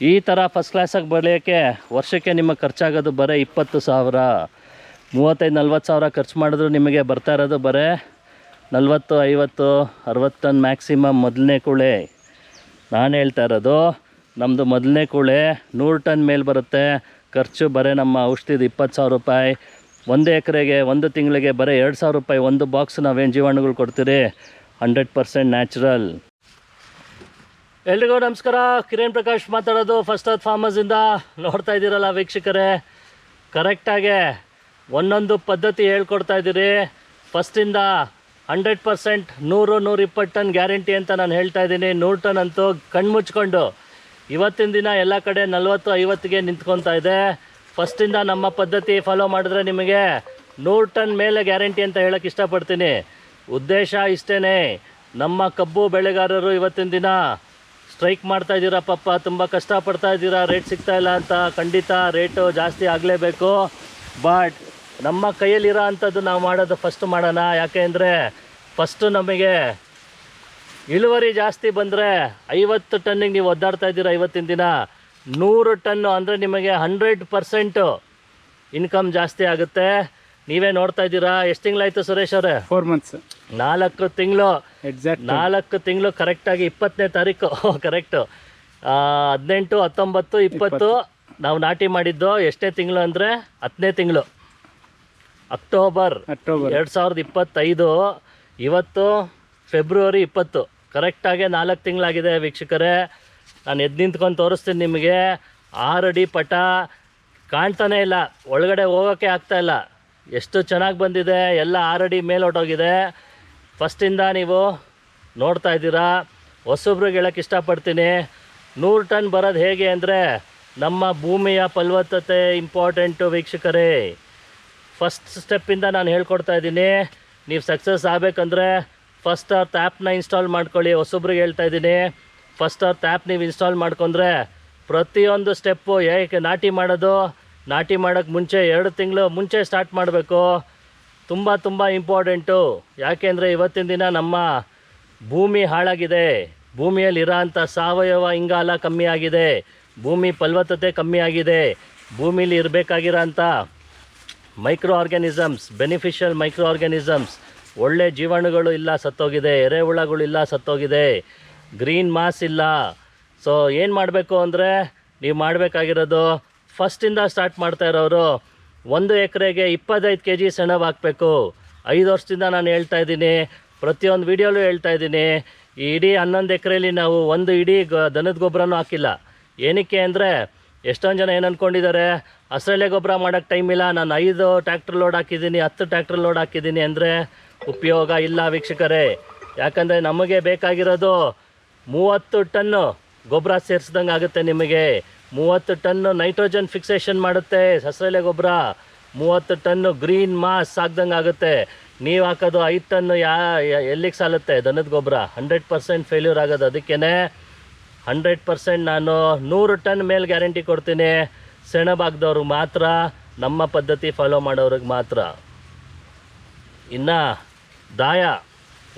ಈ ಥರ ಫಸ್ಟ್ ಕ್ಲಾಸಾಗಿ ಬೆಳೆಯೋಕ್ಕೆ ವರ್ಷಕ್ಕೆ ನಿಮಗೆ ಖರ್ಚಾಗೋದು ಬರೀ 20,000. 35-40 ಸಾವಿರ ಖರ್ಚು ಮಾಡಿದ್ರು ನಿಮಗೆ ಬರ್ತಾ ಇರೋದು ಬರೀ 40, 50, 60 ಟನ್ ಮ್ಯಾಕ್ಸಿಮಮ್ ಮೊದಲನೇ ಕೂಳೆ. ನಾನು ಹೇಳ್ತಾ ಇರೋದು ನಮ್ಮದು ಮೊದಲನೇ ಕೂಳೆ 100 ಟನ್ ಮೇಲೆ ಬರುತ್ತೆ. ಖರ್ಚು ಬರೀ ನಮ್ಮ ಔಷಧಿದು 20,000 ರೂಪಾಯಿ. 1 ಎಕರೆಗೆ 1 ತಿಂಗಳಿಗೆ ಬರೀ 2,000 ರೂಪಾಯಿ ಒಂದು ಬಾಕ್ಸ್ ನಾವೇನು ಜೀವಾಣುಗಳು ಕೊಡ್ತೀರಿ, 100% ನ್ಯಾಚುರಲ್. ಎಲ್ರಿಗೂ ನಮಸ್ಕಾರ, ಕಿರಣ್ ಪ್ರಕಾಶ್ ಮಾತಾಡೋದು ಫಸ್ಟ್ ಅರ್ತ್ ಫಾರ್ಮರ್ಸಿಂದ. ನೋಡ್ತಾ ಇದ್ದೀರಲ್ಲ ವೀಕ್ಷಕರೇ, ಕರೆಕ್ಟಾಗೆ ಒಂದೊಂದು ಪದ್ಧತಿ ಹೇಳ್ಕೊಡ್ತಾ ಇದ್ದೀರಿ. ಫಸ್ಟಿಂದ 100% 100-120 ಟನ್ ಗ್ಯಾರಂಟಿ ಅಂತ ನಾನು ಹೇಳ್ತಾ ಇದ್ದೀನಿ. 100 ಟನ್ ಅಂತೂ ಕಣ್ಮುಚ್ಕೊಂಡು ಇವತ್ತಿನ ದಿನ ಎಲ್ಲ ಕಡೆ 40-50ಗೆ ನಿಂತ್ಕೊತಾ ಇದೆ. ಫಸ್ಟಿಂದ ನಮ್ಮ ಪದ್ಧತಿ ಫಾಲೋ ಮಾಡಿದ್ರೆ ನಿಮಗೆ 100 ಟನ್ ಮೇಲೆ ಗ್ಯಾರಂಟಿ ಅಂತ ಹೇಳೋಕ್ಕೆ ಇಷ್ಟಪಡ್ತೀನಿ. ಉದ್ದೇಶ ಇಷ್ಟೇ, ನಮ್ಮ ಕಬ್ಬು ಬೆಳೆಗಾರರು ಇವತ್ತಿನ ದಿನ ಸ್ಟ್ರೈಕ್ ಮಾಡ್ತಾ ಇದ್ದೀರಾ ಪಾಪ, ತುಂಬ ಕಷ್ಟಪಡ್ತಾ ಇದ್ದೀರಾ, ರೇಟ್ ಸಿಗ್ತಾಯಿಲ್ಲ ಅಂತ. ಖಂಡಿತ ರೇಟು ಜಾಸ್ತಿ ಆಗಲೇಬೇಕು. ಬಟ್ ನಮ್ಮ ಕೈಯಲ್ಲಿರೋ ಅಂಥದ್ದು ನಾವು ಮಾಡೋದು ಫಸ್ಟ್ ಮಾಡೋಣ. ಯಾಕೆ ಅಂದರೆ ಫಸ್ಟು ನಮಗೆ ಇಳುವರಿ ಜಾಸ್ತಿ ಬಂದರೆ 50 ಟನ್ನಿಗೆ ನೀವು ಒದ್ದಾಡ್ತಾ ಇದ್ದೀರಾ ಇವತ್ತಿನ ದಿನ. 100 ಟನ್ನು ಅಂದರೆ ನಿಮಗೆ 100% ಇನ್ಕಮ್ ಜಾಸ್ತಿ ಆಗುತ್ತೆ. ನೀವೇ ನೋಡ್ತಾ ಇದ್ದೀರಾ. ಎಷ್ಟು ತಿಂಗಳಾಯಿತು ಸುರೇಶ್ ಅವರೇ? 4 months. 4 ತಿಂಗಳು ಎಕ್ಸಾಕ್ಟ್ 4 ತಿಂಗಳು ಕರೆಕ್ಟಾಗಿ 20ನೇ ತಾರೀಕು ಕರೆಕ್ಟು 18, 19, 20 ನಾವು ನಾಟಿ ಮಾಡಿದ್ದು. ಎಷ್ಟನೇ ತಿಂಗಳು ಅಂದರೆ 10ನೇ ತಿಂಗಳು, ಅಕ್ಟೋಬರ್ 2025. ಇವತ್ತು ಫೆಬ್ರವರಿ 20. ಕರೆಕ್ಟಾಗಿ 4 ತಿಂಗಳಾಗಿದೆ ವೀಕ್ಷಕರೇ. ನಾನು ಎದ್ದು ನಿಂತ್ಕೊಂಡು ತೋರಿಸ್ತೀನಿ ನಿಮಗೆ. 6 ಅಡಿ ಪಟ ಕಾಣ್ತಾನೇ ಇಲ್ಲ, ಒಳಗಡೆ ಹೋಗೋಕ್ಕೆ ಆಗ್ತಾಯಿಲ್ಲ. ಎಷ್ಟು ಚೆನ್ನಾಗಿ ಬಂದಿದೆ, ಎಲ್ಲ 6 ಅಡಿ ಮೇಲೆ ಹೊಟ್ಟೋಗಿದೆ. ಫಸ್ಟಿಂದ ನೀವು ನೋಡ್ತಾ ಇದ್ದೀರಾ. ಹೊಸಬ್ರಿಗೆ ಹೇಳೋಕ್ಕೆ ಇಷ್ಟಪಡ್ತೀನಿ, 100 ಟನ್ ಬರೋದು ಹೇಗೆ ಅಂದರೆ ನಮ್ಮ ಭೂಮಿಯ ಫಲವತ್ತತೆ ಇಂಪಾರ್ಟೆಂಟು ವೀಕ್ಷಕರೇ. ಫಸ್ಟ್ ಸ್ಟೆಪ್ಪಿಂದ ನಾನು ಹೇಳ್ಕೊಡ್ತಾ ಇದ್ದೀನಿ. ನೀವು ಸಕ್ಸಸ್ ಆಗಬೇಕಂದ್ರೆ ಫಸ್ಟ್ ಅರ್ತ್ ಆ್ಯಪ್ನ ಇನ್ಸ್ಟಾಲ್ ಮಾಡ್ಕೊಳ್ಳಿ. ಹೊಸಬ್ರಿಗೆ ಹೇಳ್ತಾ ಇದ್ದೀನಿ, ಫಸ್ಟ್ ಅರ್ತ್ ಆ್ಯಪ್ ನೀವು ಇನ್ಸ್ಟಾಲ್ ಮಾಡ್ಕೊಂಡ್ರೆ ಪ್ರತಿಯೊಂದು ಸ್ಟೆಪ್ಪು ಹೇಗೆ ನಾಟಿ ಮಾಡೋದು, ನಾಟಿ ಮಾಡೋಕ್ಕೆ ಮುಂಚೆ 2 ತಿಂಗಳು ಮುಂಚೆ ಸ್ಟಾರ್ಟ್ ಮಾಡಬೇಕು. ತುಂಬ ಇಂಪಾರ್ಟೆಂಟು. ಯಾಕೆಂದರೆ ಇವತ್ತಿನ ದಿನ ನಮ್ಮ ಭೂಮಿ ಹಾಳಾಗಿದೆ. ಭೂಮಿಯಲ್ಲಿರೋ ಅಂಥ ಸಾವಯವ ಇಂಗಾಲ ಕಮ್ಮಿ ಆಗಿದೆ, ಭೂಮಿ ಫಲವತ್ತತೆ ಕಮ್ಮಿ ಆಗಿದೆ. ಭೂಮಿಲಿ ಇರಬೇಕಾಗಿರೋ ಅಂಥ micro organisms, beneficial micro organisms, ಒಳ್ಳೆ ಜೀವಾಣುಗಳು ಇಲ್ಲ, ಸತ್ತೋಗಿದೆ. ಎರೆಹುಳಗಳು ಇಲ್ಲ, ಸತ್ತೋಗಿದೆ. ಗ್ರೀನ್ ಮಾಸ್ ಇಲ್ಲ. ಸೊ ಏನು ಮಾಡಬೇಕು ಅಂದರೆ ನೀವು ಮಾಡಬೇಕಾಗಿರೋದು ಫಸ್ಟಿಂದ ಸ್ಟಾರ್ಟ್ ಮಾಡ್ತಾ ಇರೋರು 1 ಎಕರೆಗೆ 25 kg ಸೆಣಬು ಹಾಕಬೇಕು. 5 ವರ್ಷದಿಂದ ನಾನು ಹೇಳ್ತಾ ಇದ್ದೀನಿ, ಪ್ರತಿಯೊಂದು ವೀಡಿಯೋಲೂ ಹೇಳ್ತಾ ಇದ್ದೀನಿ. ಈ ಇಡೀ 11 ಎಕರೆಯಲ್ಲಿ ನಾವು ಒಂದು ಇಡೀ ದನದ ಗೊಬ್ಬರನೂ ಹಾಕಿಲ್ಲ. ಏನಕ್ಕೆ ಅಂದರೆ ಎಷ್ಟೊಂದು ಜನ ಏನು ಅಂದ್ಕೊಂಡಿದ್ದಾರೆ, ಹಸಿರೆಲೆ ಗೊಬ್ಬರ ಮಾಡೋಕ್ಕೆ ಟೈಮ್ ಇಲ್ಲ, ನಾನು 5 ಟ್ರ್ಯಾಕ್ಟರ್ ಲೋಡ್ ಹಾಕಿದ್ದೀನಿ, 10 ಟ್ರ್ಯಾಕ್ಟರ್ ಲೋಡ್ ಹಾಕಿದ್ದೀನಿ ಅಂದರೆ ಉಪಯೋಗ ಇಲ್ಲ ವೀಕ್ಷಕರೇ. ಯಾಕಂದರೆ ನಮಗೆ ಬೇಕಾಗಿರೋದು 30 ಟನ್ನು ಗೊಬ್ಬರ ಸೇರಿಸ್ದಂಗೆ ಆಗುತ್ತೆ. ನಿಮಗೆ 30 ಟನ್ನು ನೈಟ್ರೋಜನ್ ಫಿಕ್ಸೇಷನ್ ಮಾಡುತ್ತೆ ಹಸಿರೆಲೆ ಗೊಬ್ಬರ, 30 ಟನ್ನು ಗ್ರೀನ್ ಮಾಸ್ ಸಾಕ್ದಂಗೆ ಆಗುತ್ತೆ. ನೀವು ಹಾಕೋದು 5 ಟನ್ನು ಎಲ್ಲಿಗೆ ಸಾಲುತ್ತೆ ದನದ ಗೊಬ್ಬರ? 100% ಫೇಲ್ಯೂರ್ ಆಗೋದು. ಅದಕ್ಕೇ 100% ನಾನು 100 ಟನ್ ಮೇಲೆ ಗ್ಯಾರಂಟಿ ಕೊಡ್ತೀನಿ. ಸೆಣಬು ಹಾಕ್ದವ್ರಿಗೆ ಮಾತ್ರ, ನಮ್ಮ ಪದ್ಧತಿ ಫಾಲೋ ಮಾಡೋರಿಗೆ ಮಾತ್ರ. ಇನ್ನು ದಾಯ,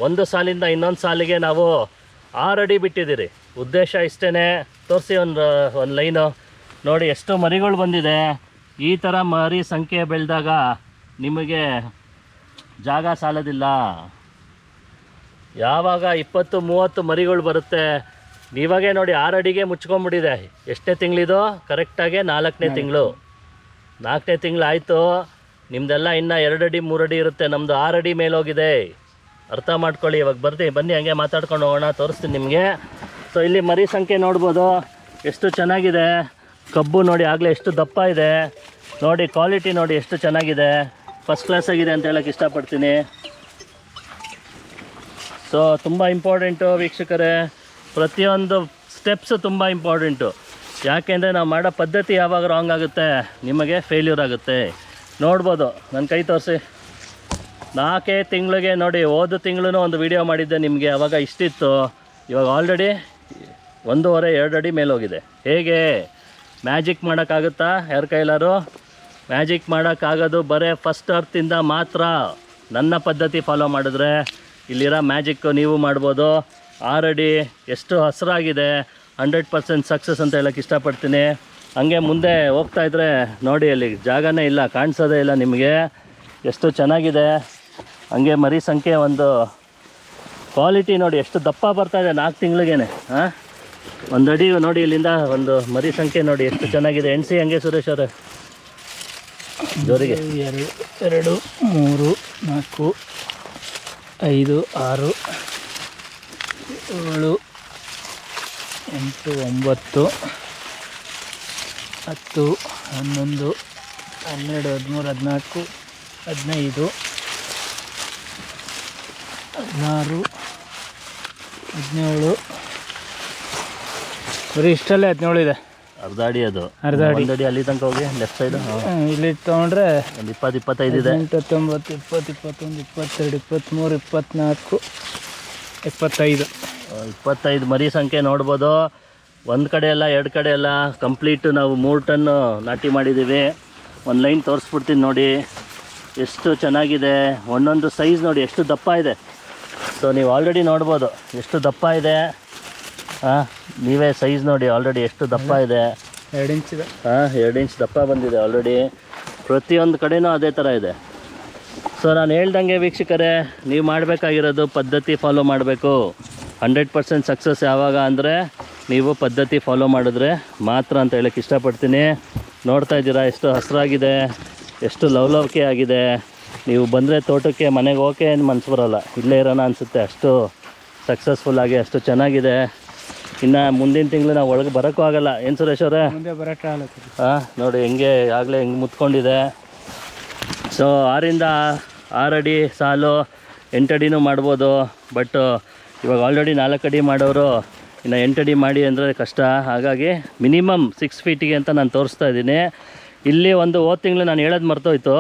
ಒಂದು ಸಾಲಿಂದ ಇನ್ನೊಂದು ಸಾಲಿಗೆ ನಾವು 6 ಅಡಿ ಬಿಟ್ಟಿದ್ದೀರಿ. ಉದ್ದೇಶ ಇಷ್ಟೇ. ತೋರಿಸಿ ಒಂದು ಲೈನು ನೋಡಿ, ಎಷ್ಟು ಮರಿಗಳು ಬಂದಿದೆ. ಈ ಥರ ಮರಿ ಸಂಖ್ಯೆ ಬೆಳೆದಾಗ ನಿಮಗೆ ಜಾಗ ಸಾಲೋದಿಲ್ಲ. ಯಾವಾಗ 20-30 ಮರಿಗಳು ಬರುತ್ತೆ, ನೀವಾಗೇ ನೋಡಿ 6 ಅಡಿಗೆ ಮುಚ್ಕೊಂಡ್ಬಿಟ್ಟಿದೆ. ಎಷ್ಟನೇ ತಿಂಗಳಿದು? ಕರೆಕ್ಟಾಗಿ 4ನೇ ತಿಂಗಳು. 4ನೇ ತಿಂಗಳು ಆಯಿತು. ನಿಮ್ಮದೆಲ್ಲ ಇನ್ನು 2 ಅಡಿ 3 ಅಡಿ ಇರುತ್ತೆ. ನಮ್ಮದು 6 ಅಡಿ ಮೇಲೆ ಹೋಗಿದೆ. ಅರ್ಥ ಮಾಡ್ಕೊಳ್ಳಿ. ಇವಾಗ ಬನ್ನಿ ಹಂಗೆ ಮಾತಾಡ್ಕೊಂಡು ಹೋಗೋಣ, ತೋರಿಸ್ತೀನಿ ನಿಮಗೆ. ಸೊ ಇಲ್ಲಿ ಮರಿ ಸಂಖ್ಯೆ ನೋಡ್ಬೋದು, ಎಷ್ಟು ಚೆನ್ನಾಗಿದೆ. ಕಬ್ಬು ನೋಡಿ ಆಗಲೇ ಎಷ್ಟು ದಪ್ಪ ಇದೆ ನೋಡಿ. ಕ್ವಾಲಿಟಿ ನೋಡಿ ಎಷ್ಟು ಚೆನ್ನಾಗಿದೆ, ಫಸ್ಟ್ ಕ್ಲಾಸ್ ಆಗಿದೆ ಅಂತ ಹೇಳೋಕ್ಕೆ ಇಷ್ಟಪಡ್ತೀನಿ. ಸೊ ತುಂಬ ಇಂಪಾರ್ಟೆಂಟು ವೀಕ್ಷಕರೇ. ಪ್ರತಿಯೊಂದು ಸ್ಟೆಪ್ಸು ತುಂಬ ಇಂಪಾರ್ಟೆಂಟು. ಯಾಕೆಂದರೆ ನಾವು ಮಾಡೋ ಪದ್ಧತಿ ಯಾವಾಗ ರಾಂಗ್ ಆಗುತ್ತೆ ನಿಮಗೆ ಫೇಲ್ಯೂರ್ ಆಗುತ್ತೆ. ನೋಡ್ಬೋದು, ನನ್ನ ಕೈ ತೋರಿಸಿ. 4 ತಿಂಗಳಿಗೆ ನೋಡಿ, ಹೋದ ತಿಂಗಳು ಒಂದು ವಿಡಿಯೋ ಮಾಡಿದ್ದೆ ನಿಮಗೆ. ಆವಾಗ ಇಷ್ಟಿತ್ತು, ಇವಾಗ ಆಲ್ರೆಡಿ 1.5-2 ಅಡಿ ಮೇಲೆ ಹೋಗಿದೆ. ಹೇಗೆ ಮ್ಯಾಜಿಕ್ ಮಾಡೋಕ್ಕಾಗುತ್ತಾ? ಯಾರ ಕೈಲಾರು ಮ್ಯಾಜಿಕ್ ಮಾಡೋಕ್ಕಾಗೋದು ಬರೀ ಫಸ್ಟ್ ಅರ್ತಿಂದ ಮಾತ್ರ. ನನ್ನ ಪದ್ಧತಿ ಫಾಲೋ ಮಾಡಿದ್ರೆ ಇಲ್ಲಿರೋ ಮ್ಯಾಜಿಕ್ಕು ನೀವು ಮಾಡ್ಬೋದು. 6 ಅಡಿ ಎಷ್ಟು ಹಸಿರಾಗಿದೆ. 100% ಸಕ್ಸಸ್ ಅಂತ ಹೇಳೋಕ್ಕೆ ಇಷ್ಟಪಡ್ತೀನಿ. ಹಂಗೆ ಮುಂದೆ ಹೋಗ್ತಾ ಇದ್ದರೆ ನೋಡಿ, ಅಲ್ಲಿ ಜಾಗನೇ ಇಲ್ಲ, ಕಾಣಿಸೋದೇ ಇಲ್ಲ ನಿಮಗೆ, ಎಷ್ಟು ಚೆನ್ನಾಗಿದೆ. ಹಂಗೆ ಮರಿ ಸಂಖ್ಯೆ ಒಂದು ಕ್ವಾಲಿಟಿ ನೋಡಿ, ಎಷ್ಟು ದಪ್ಪ ಬರ್ತಾಯಿದೆ 4 ತಿಂಗಳಿಗೇನೆ. ಹಾಂ, ಒಂದು ಅಡಿ ನೋಡಿ, ಇಲ್ಲಿಂದ ಒಂದು ಮರಿ ಸಂಖ್ಯೆ ನೋಡಿ ಎಷ್ಟು ಚೆನ್ನಾಗಿದೆ. ಎಣ್ಸಿ ಹಂಗೆ ಸುರೇಶ್ ಅವರೇ ಜೋರಿಗೆ. 2 3 4 5 6 7 8 9 10 11 12 13 14 15 16 17 ಬರೀ ಇಷ್ಟಲ್ಲೇ 17 ಇದೆ. ಅರ್ಧ ಅಡಿ ಅದು, ಅರ್ಧ ಅಡಿ. ಒಂದು ಅಡಿ ಅಲ್ಲಿ ತನಕ ಹೋಗಿ ಲೆಫ್ಟ್ ಸೈಡು. ಇಲ್ಲಿ ತೊಗೊಂಡ್ರೆ ಒಂದು 20-25 ಇದೆ. 19 20 21 22 23 24 25 25 ಮರಿ ಸಂಖ್ಯೆ ನೋಡ್ಬೋದು. ಒಂದು ಕಡೆ ಎಲ್ಲ 2 ಕಡೆ ಎಲ್ಲ ಕಂಪ್ಲೀಟು ನಾವು 3 ಟನ್ನು ನಾಟಿ ಮಾಡಿದ್ದೀವಿ. ಒಂದು ಲೈನ್ ತೋರಿಸ್ಬಿಡ್ತೀನಿ ನೋಡಿ, ಎಷ್ಟು ಚೆನ್ನಾಗಿದೆ. ಒಂದೊಂದು ಸೈಜ್ ನೋಡಿ ಎಷ್ಟು ದಪ್ಪ ಇದೆ. ಸೊ ನೀವು ಆಲ್ರೆಡಿ ನೋಡ್ಬೋದು ಎಷ್ಟು ದಪ್ಪ ಇದೆ. ಹಾಂ, ನೀವೇ ಸೈಜ್ ನೋಡಿ ಆಲ್ರೆಡಿ ಎಷ್ಟು ದಪ್ಪ ಇದೆ. 2 ಇಂಚ್ ಇದೆ. ಹಾಂ, 2 ಇಂಚ್ ದಪ್ಪ ಬಂದಿದೆ ಆಲ್ರೆಡಿ. ಪ್ರತಿಯೊಂದು ಕಡೆನೂ ಅದೇ ಥರ ಇದೆ. ಸೊ ನಾನು ಹೇಳ್ದಂಗೆ ವೀಕ್ಷಕರೇ, ನೀವು ಮಾಡಬೇಕಾಗಿರೋದು ಪದ್ಧತಿ ಫಾಲೋ ಮಾಡಬೇಕು. 100% ಸಕ್ಸಸ್ ಯಾವಾಗ ಅಂದರೆ ನೀವು ಪದ್ಧತಿ ಫಾಲೋ ಮಾಡಿದ್ರೆ ಮಾತ್ರ ಅಂತ ಹೇಳೋಕ್ಕೆ ಇಷ್ಟಪಡ್ತೀನಿ. ನೋಡ್ತಾ ಇದ್ದೀರಾ ಎಷ್ಟು ಹಸಿರಾಗಿದೆ, ಎಷ್ಟು ಲವಲವಿಕೆ ಆಗಿದೆ. ನೀವು ಬಂದರೆ ತೋಟಕ್ಕೆ ಮನೆಗೆ ಹೋಗಕ್ಕೆ ಏನು ಮನಸ್ಸು ಬರೋಲ್ಲ, ಇಲ್ಲೇ ಇರೋಣ ಅನಿಸುತ್ತೆ, ಅಷ್ಟು ಸಕ್ಸಸ್ಫುಲ್ಲಾಗಿ ಅಷ್ಟು ಚೆನ್ನಾಗಿದೆ. ಇನ್ನು ಮುಂದಿನ ತಿಂಗಳು ನಾವು ಒಳಗೆ ಬರೋಕ್ಕೂ ಆಗೋಲ್ಲ. ಏನು ಸುರೇಶ್ ಅವರೇ? ಮುಂದೆ ಬರೋಕ್ಕೆ ಆಗಲ್ಲ. ಹಾಂ, ನೋಡಿ ಹೆಂಗೆ ಆಗಲೇ ಹೆಂಗೆ ಮುತ್ಕೊಂಡಿದೆ. ಸೊ 6 ಅಡಿ ಸಾಲು, 8 ಅಡಿನೂ ಮಾಡ್ಬೋದು. ಬಟ್ ಇವಾಗ ಆಲ್ರೆಡಿ 4 ಅಡಿ ಮಾಡೋರು ಇನ್ನು 8 ಅಡಿ ಮಾಡಿ ಅಂದರೆ ಕಷ್ಟ. ಹಾಗಾಗಿ ಮಿನಿಮಮ್ 6 ಫೀಟಿಗೆ ಅಂತ ನಾನು ತೋರಿಸ್ತಾ ಇದ್ದೀನಿ. ಇಲ್ಲಿ ಒಂದು ಹೋದ ತಿಂಗಳು ನಾನು ಹೇಳೋದು ಮರ್ತೋಯ್ತು,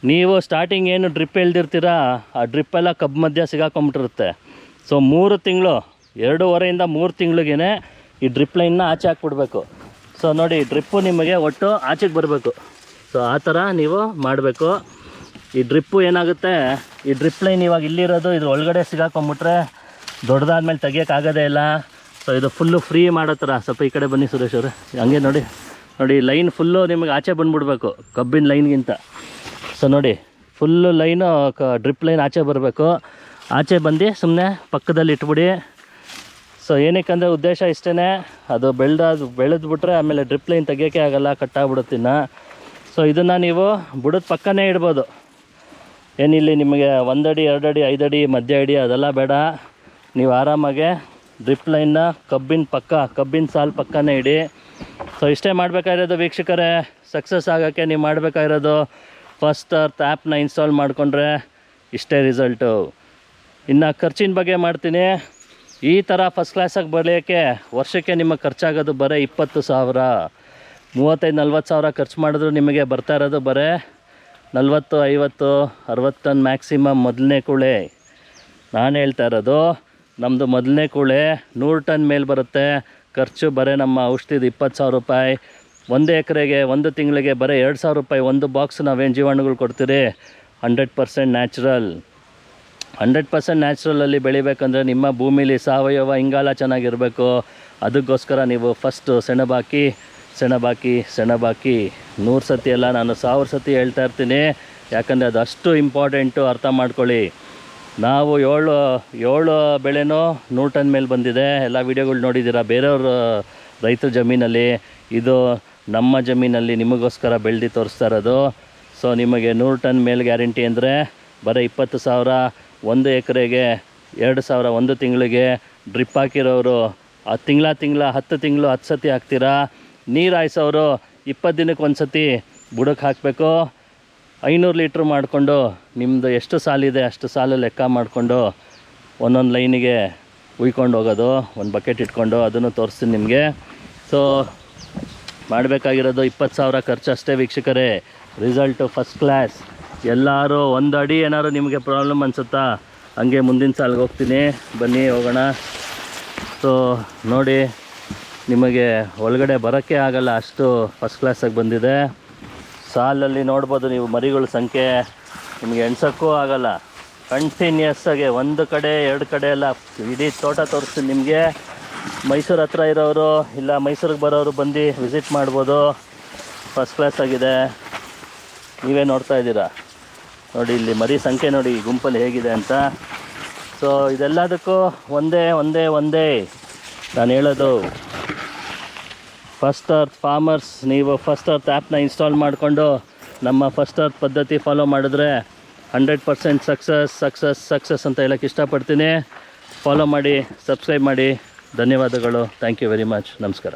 ನೀವು ಸ್ಟಾರ್ಟಿಂಗ್ ಏನು ಡ್ರಿಪ್ ಎಳ್ದಿರ್ತೀರ ಆ ಡ್ರಿಪ್ಪೆಲ್ಲ ಕಬ್ಬು ಮಧ್ಯ ಸಿಗಾಕೊಂಬಿಟ್ಟಿರುತ್ತೆ. ಸೊ 3 ತಿಂಗಳು, 2.5 3 ತಿಂಗಳಿಗೇ ಈ ಡ್ರಿಪ್ ಲೈನ್ನ ಆಚೆ ಹಾಕ್ಬಿಡ್ಬೇಕು. ಸೊ ನೋಡಿ, ಡ್ರಿಪ್ಪು ನಿಮಗೆ ಒಟ್ಟು ಆಚೆಗೆ ಬರಬೇಕು. ಸೊ ಆ ಥರ ನೀವು ಮಾಡಬೇಕು. ಈ ಡ್ರಿಪ್ಪು ಏನಾಗುತ್ತೆ, ಈ ಡ್ರಿಪ್ ಲೈನ್ ಇವಾಗ ಇಲ್ಲಿರೋದು ಇದ್ರ ಒಳಗಡೆ ಸಿಗಾಕೊಂಬಿಟ್ರೆ ದೊಡ್ಡದಾದ್ಮೇಲೆ ತೆಗಿಯೋಕ್ಕಾಗೋದೇ ಇಲ್ಲ. ಸೊ ಇದು ಫುಲ್ಲು ಫ್ರೀ ಮಾಡೋ ಥರ. ಸ್ವಲ್ಪ ಈ ಕಡೆ ಬನ್ನಿ ಸುರೇಶ್ ಅವರು. ಹಂಗೆ ನೋಡಿ ಲೈನ್ ಫುಲ್ಲು ನಿಮಗೆ ಆಚೆ ಬಂದುಬಿಡ್ಬೇಕು ಕಬ್ಬಿನ ಲೈನ್ಗಿಂತ. ಸೊ ನೋಡಿ, ಫುಲ್ಲು ಲೈನು ಡ್ರಿಪ್ ಲೈನ್ ಆಚೆ ಬರಬೇಕು. ಆಚೆ ಬಂದು ಸುಮ್ಮನೆ ಪಕ್ಕದಲ್ಲಿ ಇಟ್ಬಿಡಿ. ಸೊ ಏನಕ್ಕಂದರೆ ಉದ್ದೇಶ ಇಷ್ಟೇ, ಅದು ಬೆಳೆದ್ಬಿಟ್ರೆ ಆಮೇಲೆ ಡ್ರಿಪ್ ಲೈನ್ ತೆಗಿಯೋಕ್ಕೆ ಆಗೋಲ್ಲ, ಕಟ್ಟಾಗ್ಬಿಡುತ್ತಿನ್ನ. ಸೊ ಇದನ್ನು ನೀವು ಬುಡದ ಪಕ್ಕನೇ ಇಡ್ಬೋದು. ಏನಿಲ್ಲಿ ನಿಮಗೆ 1 ಅಡಿ 2 ಅಡಿ 5 ಅಡಿ ಮಧ್ಯ ಅಡಿ ಅದೆಲ್ಲ ಬೇಡ. ನೀವು ಆರಾಮಾಗೆ ಡ್ರಿಪ್ ಲೈನ್ನ ಕಬ್ಬಿನ ಸಾಲು ಪಕ್ಕನೇ ಇಡಿ. ಸೊ ಇಷ್ಟೇ ಮಾಡಬೇಕಾಗಿರೋದು ವೀಕ್ಷಕರೇ. ಸಕ್ಸಸ್ ಆಗೋಕ್ಕೆ ನೀವು ಮಾಡಬೇಕಾಗಿರೋದು ಫಸ್ಟ್ ಅರ್ತ್ ಆ್ಯಪ್ನ ಇನ್ಸ್ಟಾಲ್ ಮಾಡಿಕೊಂಡ್ರೆ ಇಷ್ಟೇ ರಿಸಲ್ಟು. ಇನ್ನು ಖರ್ಚಿನ ಬಗ್ಗೆ ಮಾಡ್ತೀನಿ. ಈ ಥರ ಫಸ್ಟ್ ಕ್ಲಾಸಾಗಿ ಬೆಳೆಯೋಕ್ಕೆ ವರ್ಷಕ್ಕೆ ನಿಮಗೆ ಖರ್ಚಾಗೋದು ಬರೀ 20,000, 35-40 ಸಾವಿರ ಖರ್ಚು ಮಾಡಿದ್ರು ನಿಮಗೆ ಬರ್ತಾ ಇರೋದು ಬರೀ 40-50 60 ಟನ್ ಮ್ಯಾಕ್ಸಿಮಮ್. ಮೊದಲನೇ ಕೂಳೆ ನಾನು ಹೇಳ್ತಾ ಇರೋದು, ನಮ್ಮದು ಮೊದಲನೇ ಕೂಳೆ 100 ಟನ್ ಮೇಲೆ ಬರುತ್ತೆ. ಖರ್ಚು ಬರೀ ನಮ್ಮ ಔಷಧಿದು 20,000 ರೂಪಾಯಿ. 1 ಎಕರೆಗೆ 1 ತಿಂಗಳಿಗೆ ಬರೀ 2,000 ರೂಪಾಯಿ. ಒಂದು ಬಾಕ್ಸ್ ನಾವೇನು ಜೀವಾಣುಗಳು ಕೊಡ್ತೀರಿ, 100% ನ್ಯಾಚುರಲ್. 100% ನ್ಯಾಚುರಲಲ್ಲಿ ಬೆಳಿಬೇಕಂದ್ರೆ ನಿಮ್ಮ ಭೂಮಿಲಿ ಸಾವಯವ ಇಂಗಾಲ ಚೆನ್ನಾಗಿರಬೇಕು. ಅದಕ್ಕೋಸ್ಕರ ನೀವು ಫಸ್ಟು ಸೆಣಬಾಕಿ 100 ಸತಿ ಅಲ್ಲ, ನಾನು 1000 ಸತಿ ಹೇಳ್ತಾ ಇರ್ತೀನಿ. ಯಾಕಂದರೆ ಅದು ಅಷ್ಟು ಇಂಪಾರ್ಟೆಂಟು, ಅರ್ಥ ಮಾಡ್ಕೊಳ್ಳಿ. ನಾವು 7 ಬೆಳೆನೂ 100 ಟನ್ ಮೇಲೆ ಬಂದಿದೆ. ಎಲ್ಲ ವೀಡಿಯೋಗಳು ನೋಡಿದ್ದೀರಾ ಬೇರೆಯವ್ರ ರೈತರ ಜಮೀನಲ್ಲಿ. ಇದು ನಮ್ಮ ಜಮೀನಲ್ಲಿ ನಿಮಗೋಸ್ಕರ ಬೆಳೆದು ತೋರಿಸ್ತಾ ಇರೋದು. ಸೊ ನಿಮಗೆ 100 ಟನ್ ಮೇಲೆ ಗ್ಯಾರಂಟಿ ಅಂದರೆ ಬರೀ 20,000. 1 ಎಕರೆಗೆ 2,000 1 ತಿಂಗಳಿಗೆ. ಡ್ರಿಪ್ ಹಾಕಿರೋರು ತಿಂಗಳ 10 ತಿಂಗಳು 10 ಸತಿ ಹಾಕ್ತೀರಾ. ನೀರು ಹಾಯಿಸೋರು 20 ದಿನಕ್ಕೆ 1 ಸತಿ ಬುಡಕ್ಕೆ ಹಾಕಬೇಕು. 500 ಲೀಟ್ರ್ ಮಾಡಿಕೊಂಡು ನಿಮ್ಮದು ಎಷ್ಟು ಸಾಲಿದೆ ಅಷ್ಟು ಸಾಲು ಲೆಕ್ಕ ಮಾಡಿಕೊಂಡು ಒಂದೊಂದು ಲೈನಿಗೆ ಉಯ್ಕೊಂಡು ಹೋಗೋದು, ಒಂದು ಬಕೆಟ್ ಇಟ್ಕೊಂಡು. ಅದನ್ನು ತೋರಿಸ್ತೀನಿ ನಿಮಗೆ. ಸೊ ಮಾಡಬೇಕಾಗಿರೋದು 20,000 ಖರ್ಚು ಅಷ್ಟೇ ವೀಕ್ಷಕರೇ. Result first class. ಎಲ್ಲರೂ 1 ಅಡಿ ಏನಾದ್ರು ನಿಮಗೆ ಪ್ರಾಬ್ಲಮ್ ಅನಿಸುತ್ತಾ, ಹಂಗೆ ಮುಂದಿನ ಸಾಲಿಗೆ ಹೋಗ್ತೀನಿ, ಬನ್ನಿ ಹೋಗೋಣ. ಸೊ ನೋಡಿ, ನಿಮಗೆ ಒಳಗಡೆ ಬರೋಕ್ಕೆ ಆಗಲ್ಲ, ಅಷ್ಟು ಫಸ್ಟ್ ಕ್ಲಾಸಾಗಿ ಬಂದಿದೆ. ಸಾಲಲ್ಲಿ ನೋಡ್ಬೋದು ನೀವು ಮರಿಗಳ ಸಂಖ್ಯೆ, ನಿಮಗೆ ಎಣ್ಸೋಕ್ಕೂ ಆಗಲ್ಲ. ಕಂಟಿನ್ಯೂಸ್ ಆಗಿ 1 ಕಡೆ 2 ಕಡೆ ಎಲ್ಲ ಇಡೀ ತೋಟ ತೋರಿಸ್ತೀನಿ ನಿಮಗೆ. ಮೈಸೂರು ಹತ್ರ ಇರೋರು ಇಲ್ಲ ಮೈಸೂರಿಗೆ ಬರೋರು ಬಂದು ವಿಸಿಟ್ ಮಾಡ್ಬೋದು. ಫಸ್ಟ್ ಕ್ಲಾಸ್ ಆಗಿದೆ. ನೀವೇ ನೋಡ್ತಾ ಇದ್ದೀರಾ ನೋಡಿ, ಇಲ್ಲಿ ಮರಿ ಸಂಖ್ಯೆ ನೋಡಿ ಈ ಗುಂಪಲ್ಲಿ ಹೇಗಿದೆ ಅಂತ. ಸೊ ಇದೆಲ್ಲದಕ್ಕೂ ಒಂದೇ ನಾನು ಹೇಳೋದು, ಫಸ್ಟ್ ಅರ್ತ್ ಫಾರ್ಮರ್ಸ್, ನೀವು ಫಸ್ಟ್ ಅರ್ತ್ ಆ್ಯಪ್ನ ಇನ್ಸ್ಟಾಲ್ ಮಾಡಿಕೊಂಡು ನಮ್ಮ ಫಸ್ಟ್ ಅರ್ತ್ ಪದ್ಧತಿ ಫಾಲೋ ಮಾಡಿದ್ರೆ 100% ಸಕ್ಸಸ್ ಅಂತ ಹೇಳೋಕ್ಕೆ ಇಷ್ಟಪಡ್ತೀನಿ. ಫಾಲೋ ಮಾಡಿ, ಸಬ್ಸ್ಕ್ರೈಬ್ ಮಾಡಿ. ಧನ್ಯವಾದಗಳು. Thank you very much. ನಮಸ್ಕಾರ.